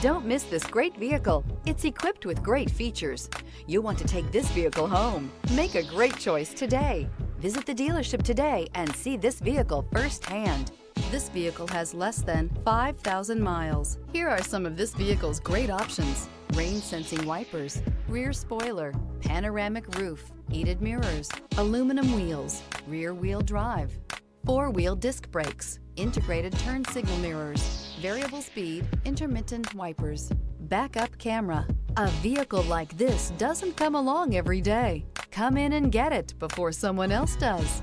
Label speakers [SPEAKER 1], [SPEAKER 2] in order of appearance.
[SPEAKER 1] Don't miss this great vehicle. It's equipped with great features. You'll want to take this vehicle home. Make a great choice today. Visit the dealership today and see this vehicle firsthand. This vehicle has less than 5,000 miles. Here are some of this vehicle's great options: rain sensing wipers, rear spoiler, panoramic roof, heated mirrors, aluminum wheels, rear wheel drive, four-wheel disc brakes, integrated turn signal mirrors, variable speed, intermittent wipers, backup camera. A vehicle like this doesn't come along every day. Come in and get it before someone else does.